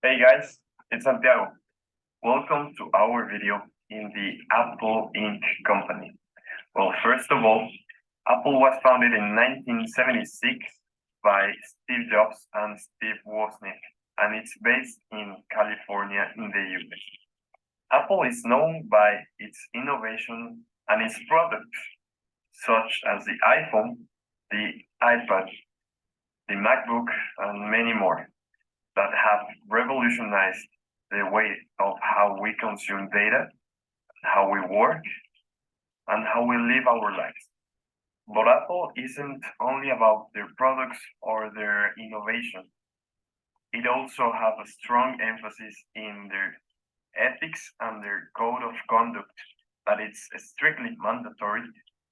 Hey guys, it's Santiago. Welcome to our video in the Apple Inc. company. Well, first of all, Apple was founded in 1976 by Steve Jobs and Steve Wozniak, and it's based in California in the US. Apple is known by its innovation and its products, such as the iPhone, the iPad, the MacBook, and many more that have revolutionized the way of how we consume data, how we work, and how we live our lives. But Apple isn't only about their products or their innovation. It also has a strong emphasis in their ethics and their code of conduct that it's strictly mandatory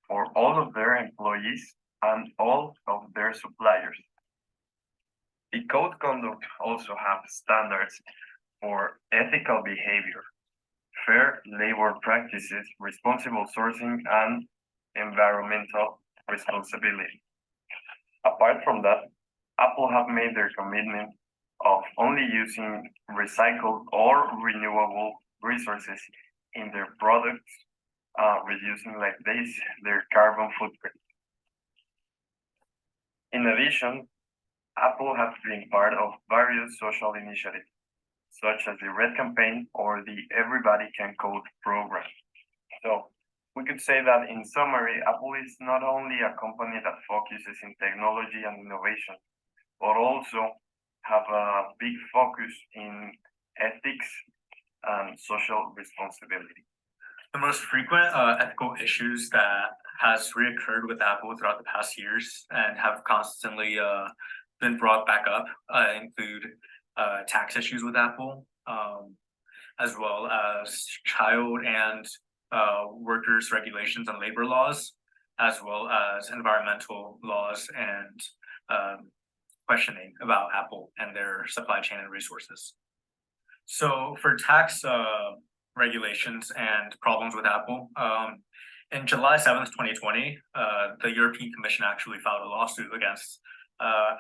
for all of their employees and all of their suppliers. The code conduct also have standards for ethical behavior, fair labor practices, responsible sourcing, and environmental responsibility. Apart from that, Apple have made their commitment of only using recycled or renewable resources in their products, reducing like this their carbon footprint. In addition, Apple has been part of various social initiatives, such as the Red Campaign or the Everybody Can Code program. So we could say that in summary, Apple is not only a company that focuses in technology and innovation, but also have a big focus in ethics and social responsibility. The most frequent ethical issues that has reoccurred with Apple throughout the past years and have constantly been brought back up include tax issues with Apple, as well as child and workers' regulations and labor laws, as well as environmental laws and questioning about Apple and their supply chain and resources. So for tax regulations and problems with Apple, in July 7th, 2020, the European Commission actually filed a lawsuit against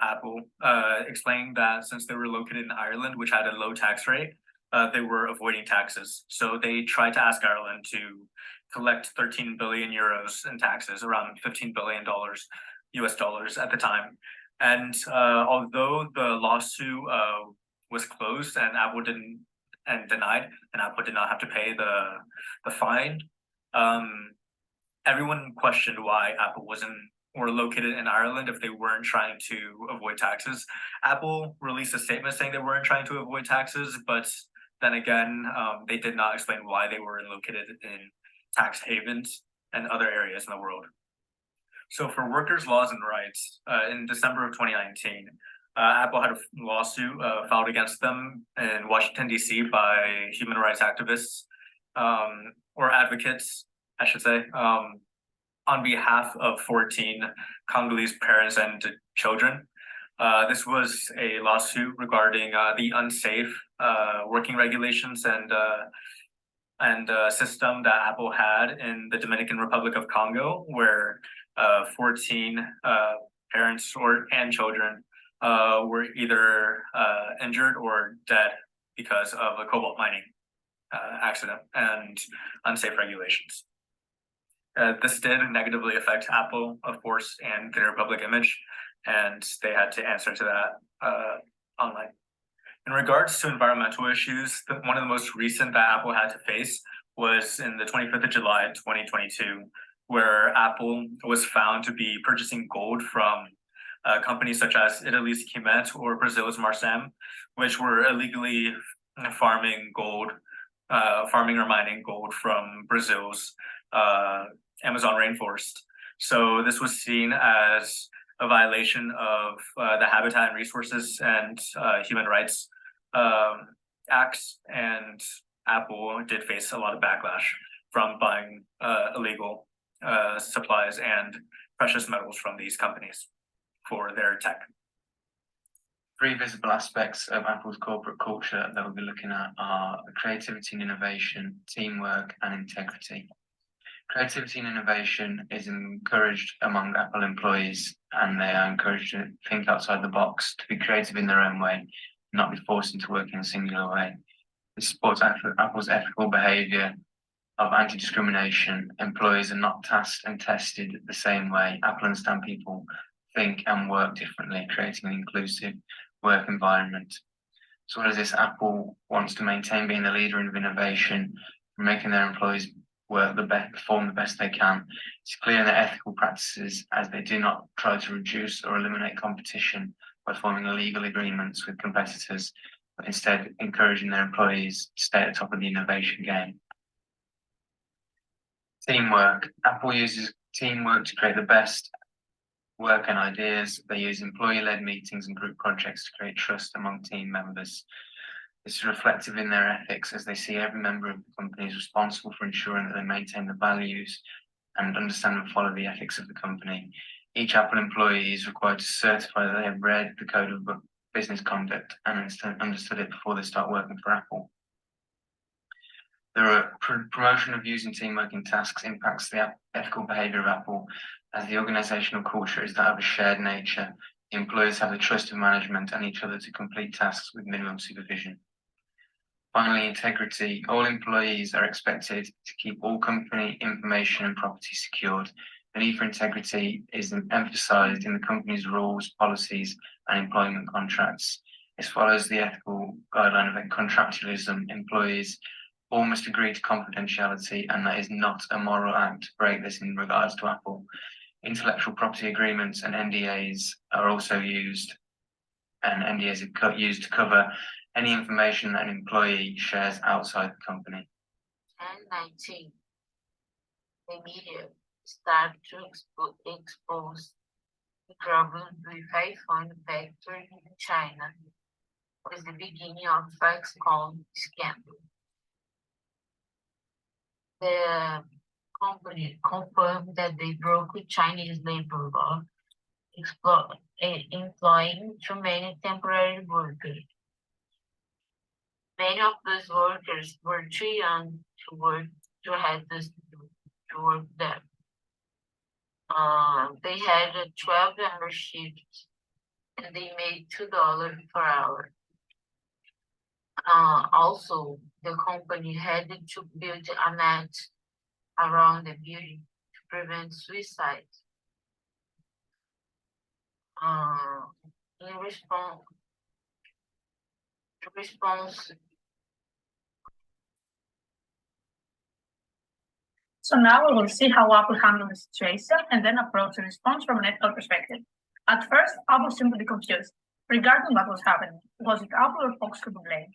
Apple, explaining that since they were located in Ireland, which had a low tax rate, they were avoiding taxes. So they tried to ask Ireland to collect 13 billion euros in taxes, around $15 billion US dollars at the time. And although the lawsuit was closed and Apple didn't and denied, and Apple did not have to pay the fine, everyone questioned why Apple wasn't or located in Ireland if they weren't trying to avoid taxes. Apple released a statement saying they weren't trying to avoid taxes, but then again, they did not explain why they were located in tax havens and other areas in the world. So for workers' laws and rights, in December of 2019, Apple had a lawsuit filed against them in Washington, D.C. by human rights activists or advocates, I should say, on behalf of 14 Congolese parents and children. This was a lawsuit regarding the unsafe working regulations and system that Apple had in the Dominican Republic of Congo, where 14 parents and children were either injured or dead because of a cobalt mining accident and unsafe regulations. This did negatively affect Apple, of course, and their public image, and they had to answer to that online. In regards to environmental issues, one of the most recent that Apple had to face was in the 25th of July, 2022, where Apple was found to be purchasing gold from companies such as Italy's Chimet or Brazil's Marsam, which were illegally farming or mining gold from Brazil's Amazon rainforest. So this was seen as a violation of the Habitat and Resources and Human Rights Acts, and Apple did face a lot of backlash from buying illegal supplies and precious metals from these companies for their tech. Three visible aspects of Apple's corporate culture that we'll be looking at are creativity and innovation, teamwork, and integrity. Creativity and innovation is encouraged among Apple employees, and they are encouraged to think outside the box, to be creative in their own way, not be forced into working in a singular way. This supports Apple's ethical behaviour of anti-discrimination. Employees are not tasked and tested the same way. Apple understands people think and work differently, creating an inclusive work environment. So what is this? Apple wants to maintain being the leader in innovation, making their employees perform the best they can. It's clear in their ethical practices as they do not try to reduce or eliminate competition by forming illegal agreements with competitors, but instead encouraging their employees to stay at the top of the innovation game. Teamwork. Apple uses teamwork to create the best work and ideas. They use employee-led meetings and group projects to create trust among team members. This is reflective in their ethics as they see every member of the company is responsible for ensuring that they maintain the values and understand and follow the ethics of the company. Each Apple employee is required to certify that they have read the code of business conduct and understood it before they start working for Apple. The promotion of using teamwork in tasks impacts the ethical behavior of Apple, as the organizational culture is that of a shared nature. The employees have the trust of management and each other to complete tasks with minimum supervision. Finally, integrity. All employees are expected to keep all company information and property secured. The need for integrity is emphasized in the company's rules, policies, and employment contracts. This follows the ethical guideline of contractualism. Employees all must agree to confidentiality, and that is not a moral act to break this in regards to Apple. Intellectual property agreements and NDAs are also used, and NDAs are used to cover any information that an employee shares outside the company. 2019, the media started to expose the problem with iPhone factory in China. It was the beginning of Foxconn scandal. The company confirmed that they broke the Chinese labor law, employing too many temporary workers. Many of those workers were too young to work there. They had a 12-hour shift and they made $2 per hour. Also, the company had to build a net around the building to prevent suicide. In response, So now we will see how Apple handled the situation and then approach the response from an ethical perspective. At first, Apple seemed to be confused regarding what was happening. Was it Apple or Foxconn to blame?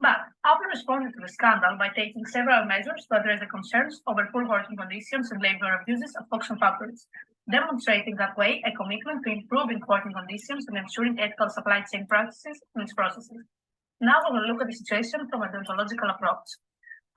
But Apple responded to the scandal by taking several measures to address the concerns over poor working conditions and labor abuses at Foxconn factories, demonstrating that way a commitment to improving working conditions and ensuring ethical supply chain practices in its processes. Now we will look at the situation from a deontological approach.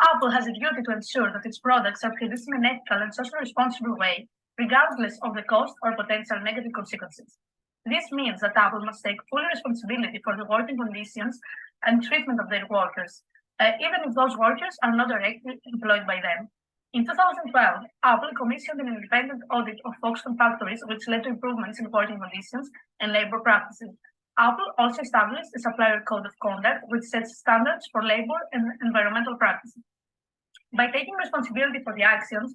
Apple has a duty to ensure that its products are produced in an ethical and socially responsible way, regardless of the cost or potential negative consequences. This means that Apple must take full responsibility for the working conditions and treatment of their workers, even if those workers are not directly employed by them. In 2012, Apple commissioned an independent audit of Foxconn factories, which led to improvements in working conditions and labor practices. Apple also established a supplier code of conduct, which sets standards for labor and environmental practices. By taking responsibility for the actions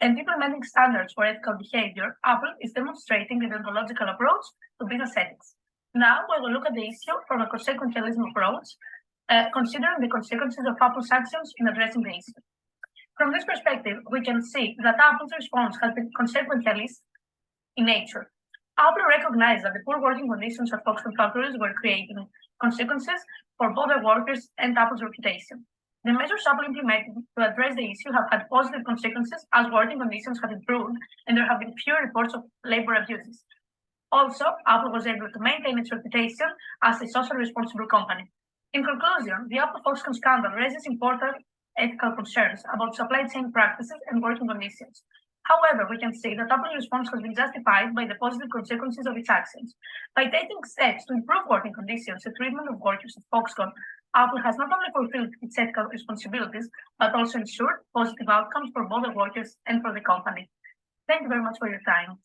and implementing standards for ethical behavior, Apple is demonstrating a deontological approach to business ethics. Now we will look at the issue from a consequentialism approach, considering the consequences of Apple's actions in addressing the issue. From this perspective, we can see that Apple's response has been consequentialist in nature. Apple recognized that the poor working conditions at Foxconn factories were creating consequences for both the workers and Apple's reputation. The measures Apple implemented to address the issue have had positive consequences as working conditions have improved and there have been fewer reports of labor abuses. Also, Apple was able to maintain its reputation as a socially responsible company. In conclusion, the Apple Foxconn scandal raises important ethical concerns about supply chain practices and working conditions. However, we can see that Apple's response has been justified by the positive consequences of its actions. By taking steps to improve working conditions and treatment of workers at Foxconn, Apple has not only fulfilled its ethical responsibilities, but also ensured positive outcomes for both the workers and for the company. Thank you very much for your time.